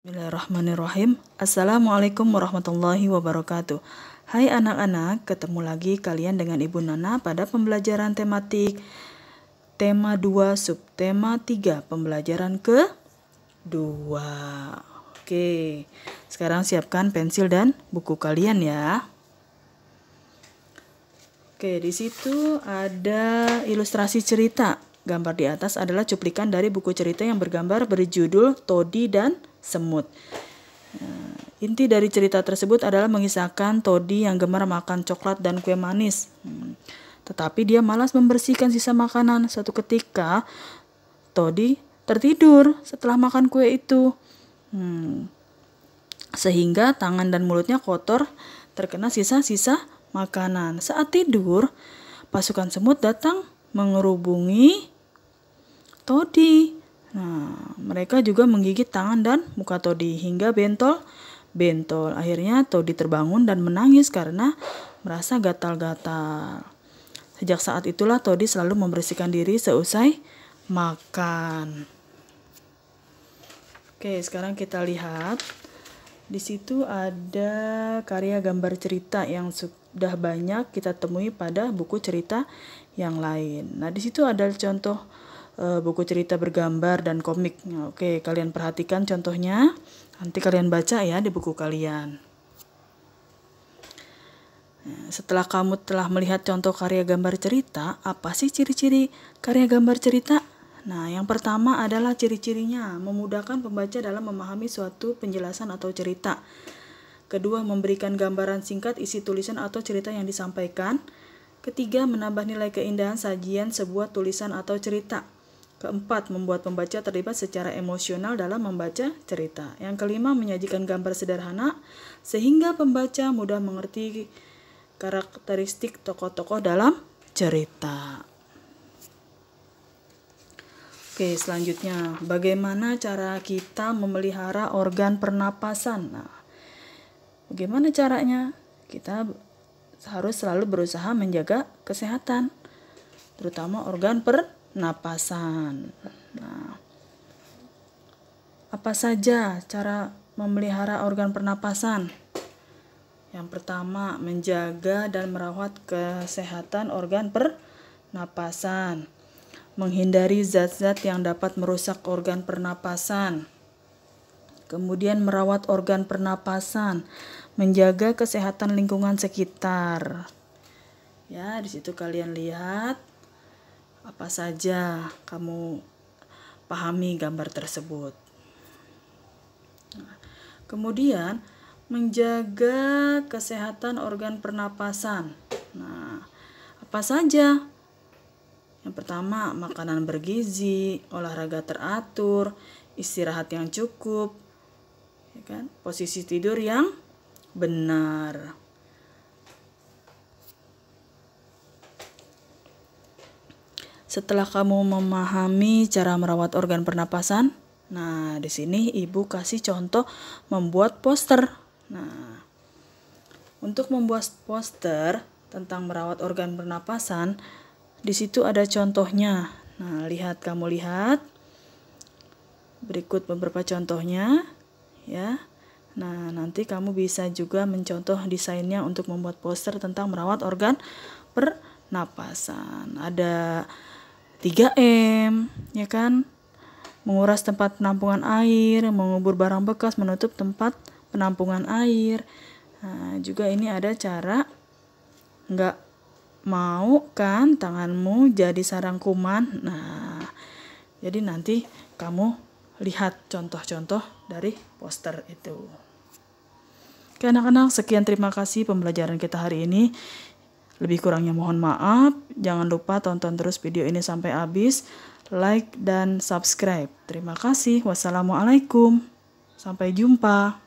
Bismillahirrahmanirrahim. Assalamualaikum warahmatullahi wabarakatuh. Hai anak-anak, ketemu lagi kalian dengan Ibu Nana pada pembelajaran tematik tema 2 subtema 3 pembelajaran ke-2. Oke, sekarang siapkan pensil dan buku kalian ya. Oke, di situ ada ilustrasi cerita. Gambar di atas adalah cuplikan dari buku cerita yang bergambar berjudul Todi dan Semut. Inti dari cerita tersebut adalah mengisahkan Todi yang gemar makan coklat dan kue manis. Tetapi dia malas membersihkan sisa makanan. Suatu ketika Todi tertidur setelah makan kue itu. Sehingga tangan dan mulutnya kotor terkena sisa-sisa makanan. Saat tidur, pasukan semut datang mengerubungi Todi. Mereka juga menggigit tangan dan muka Todi hingga bentol. Akhirnya Todi terbangun dan menangis karena merasa gatal-gatal. Sejak saat itulah Todi selalu membersihkan diri seusai makan. Oke, sekarang kita lihat. Di situ ada karya gambar cerita yang sudah banyak kita temui pada buku cerita yang lain. Nah, di situ ada contoh buku cerita bergambar dan komik. Oke, kalian perhatikan contohnya. Nanti kalian baca ya di buku kalian. Setelah kamu telah melihat contoh karya gambar cerita, apa sih ciri-ciri karya gambar cerita? Nah, yang pertama adalah ciri-cirinya memudahkan pembaca dalam memahami suatu penjelasan atau cerita. Kedua, memberikan gambaran singkat isi tulisan atau cerita yang disampaikan. Ketiga, menambah nilai keindahan sajian sebuah tulisan atau cerita. Keempat, membuat pembaca terlibat secara emosional dalam membaca cerita. Yang kelima, menyajikan gambar sederhana sehingga pembaca mudah mengerti karakteristik tokoh-tokoh dalam cerita. Oke, selanjutnya, bagaimana cara kita memelihara organ pernapasan? Nah, bagaimana caranya? Kita harus selalu berusaha menjaga kesehatan, terutama organ pernapasan. Nah, apa saja cara memelihara organ pernapasan? Yang pertama, menjaga dan merawat kesehatan organ pernapasan. Menghindari zat-zat yang dapat merusak organ pernapasan. Kemudian merawat organ pernapasan, menjaga kesehatan lingkungan sekitar. Ya, di situ kalian lihat apa saja kamu pahami gambar tersebut. Kemudian menjaga kesehatan organ pernapasan. Nah, apa saja? Yang pertama, makanan bergizi, olahraga teratur, istirahat yang cukup, ya kan? Posisi tidur yang benar. Setelah kamu memahami cara merawat organ pernapasan, nah di sini Ibu kasih contoh membuat poster. Nah, untuk membuat poster tentang merawat organ pernapasan, di situ ada contohnya. Nah, kamu lihat. Berikut beberapa contohnya, ya. Nah, nanti kamu bisa juga mencontoh desainnya untuk membuat poster tentang merawat organ pernapasan. Ada 3M, ya kan? Menguras tempat penampungan air, mengubur barang bekas, menutup tempat penampungan air. Nah, juga ini ada cara nggak mau kan tanganmu jadi sarang kuman. Nah, jadi nanti kamu lihat contoh-contoh dari poster itu. Oke anak-anak, sekian terima kasih pembelajaran kita hari ini. Lebih kurangnya mohon maaf. Jangan lupa tonton terus video ini sampai habis. Like dan subscribe. Terima kasih. Wassalamualaikum. Sampai jumpa.